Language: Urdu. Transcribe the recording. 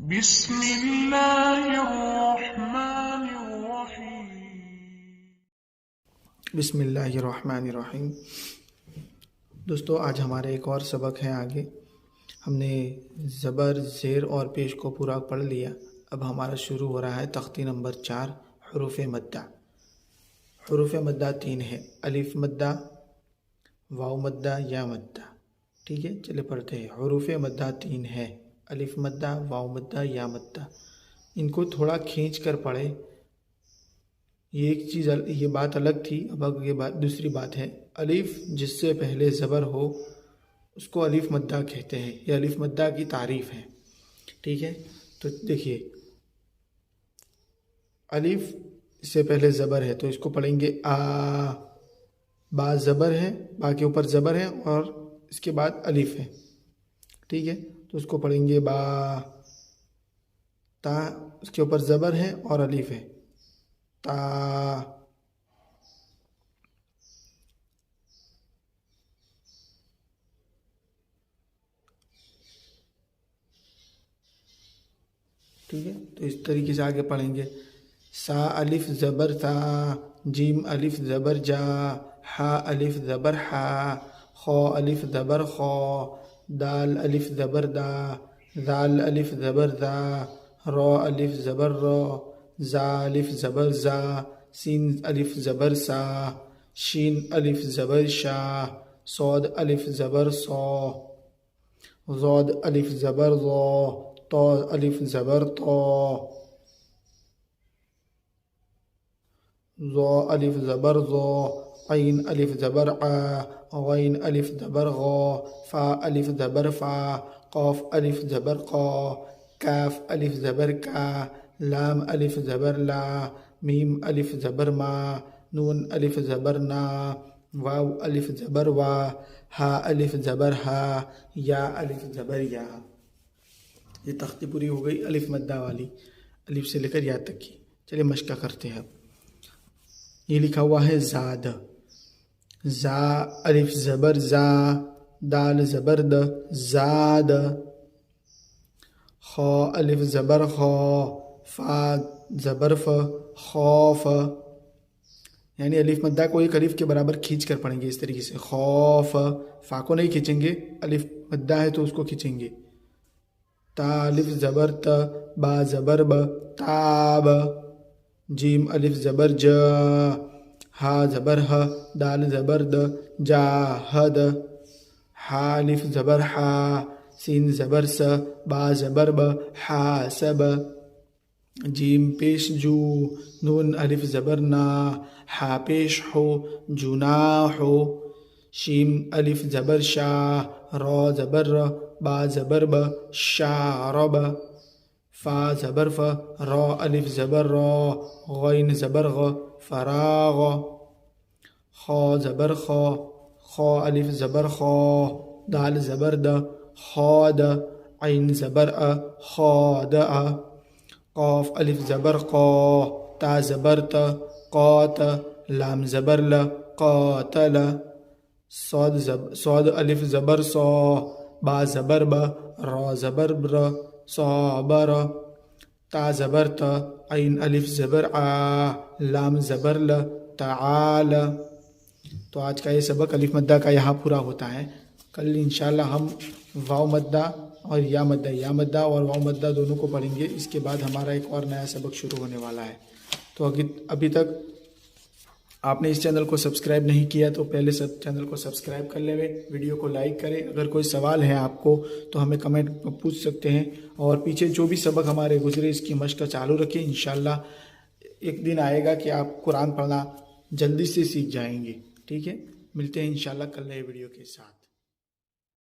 بسم اللہ الرحمن الرحیم۔ بسم اللہ الرحمن الرحیم۔ دوستو آج ہمارا ایک اور سبق ہے آگے۔ ہم نے زبر، زیر اور پیش کو پورا پڑھ لیا۔ اب ہمارا شروع ہو رہا ہے تختی نمبر 4، حروف مدہ۔ حروف مدہ 3 ہے، الف مدہ، واو مدہ، یا مدہ۔ ٹھیک ہے، چلے پڑھتے ہیں۔ حروف مدہ 3 ہے، الف مدہ، واو مدہ، یا مدہ۔ ان کو تھوڑا کھینچ کر پڑھے۔ یہ ایک چیز، یہ بات الگ تھی، اب یہ بات دوسری بات ہے۔ الف جس سے پہلے زبر ہو اس کو الف مدہ کہتے ہیں، یہ الف مدہ کی تعریف ہے۔ ٹھیک ہے، تو دیکھیے الف سے پہلے زبر ہے تو اس کو پڑھیں گے آ۔ با زبر ہے، با کے اوپر زبر ہے اور اس کے بعد الف ہے۔ ٹھیک ہے، تو اس کو پڑھیں گے با۔ تا اس کے اوپر زبر ہے اور الف ہے، تا۔ ٹھیک ہے، تو اس طریقے سے آگے پڑھیں گے۔ سا الف زبر تا، جیم الف زبر جا، ہا الف زبر ہا، خو الف زبر خو، دال الف زبر دا، زال الف زبر زا، رو الف زبر رو، زا الف زبر زا، سین الف زبر سا، شین الف زبر شا، صاد الف زبر صو، ضاد الف زبر ضو، طا الف زبر طا، ظا الف زبر ظا، عین الف زبر ع، غین الف زبر غا، فا الف زبر فا، قاف الف زبر قا، کاف الف زبر کا، لام الف زبر لا، میم الف زبر ما، نون الف زبر نا، واو الف زبر وا، ہا الف زبر ہا، یا الف زبر یا۔ یہ تختی پوری ہو گئی الف مدہ والی، الف سے لے کر یا تک کی۔ چلیے مشقہ کرتے ہیں اب۔ یہ لکھا ہوا ہے زاد، زا الف زبر زا، دال زبر د، زاد۔ خا الف زبر خا، فا زبر ف، خوف۔ یعنی الف مدہ کو ایک الف کے برابر کھینچ کر پڑھیں گے اس طریقے سے، خوف۔ فا کو نہیں کھینچیں گے، الف مدہ ہے تو اس کو کھینچیں گے۔ تا الف زبر ت، با زبر ب، تاب۔ جیم الف زبر ج، ہا زبر ہ، دال زبر د، جاہد۔ ہا الف زبر ہا، سین زبر س، با زبر ب، حاسب۔ جیم پیش جو، نون الف زبر نا، ہا پیش ہو، جناح۔ شیم الف زبر شا، را زبر ر، با زبر ب، شارب۔ فا زبر ف، را الف زبر را، غین زبر غ، فراغ۔ خا زبر خا، خا الف زبر خا، دال زبر د، خاد۔ عین زبر ا، خادع۔ قاف الف زبر قا، تا زبر ت، قات۔ لام زبر ل، قاتل۔ صاد الف زبر صا، با زبر ب، را زبر بر، صابر۔ تا زبر ت، عین الف زبر آ، لام زبر ل، تعال۔ تو آج کا یہ سبق الف مدہ کا یہاں پورا ہوتا ہے۔ کل انشاءاللہ ہم واو مدہ اور یا مدہ اور واو مدہ دونوں کو پڑھیں گے۔ اس کے بعد ہمارا ایک اور نیا سبق شروع ہونے والا ہے۔ تو ابھی تک آپ نے اس چینل کو سبسکرائب نہیں کیا تو پہلے چینل کو سبسکرائب کر لیں، ویڈیو کو لائک کریں۔ اگر کوئی سوال ہے آپ کو تو ہمیں کمنٹ میں پوچھ سکتے ہیں، اور پیچھے جو بھی سبق ہمارے گزرے اس کی مشق چالو رکھیں۔ انشاءاللہ ایک دن آئے گا کہ آپ قرآن پڑھنا جلدی سے سیکھ جائیں گے۔ ٹھیک ہے، ملتے ہیں انشاءاللہ کل نئے ویڈیو کے ساتھ۔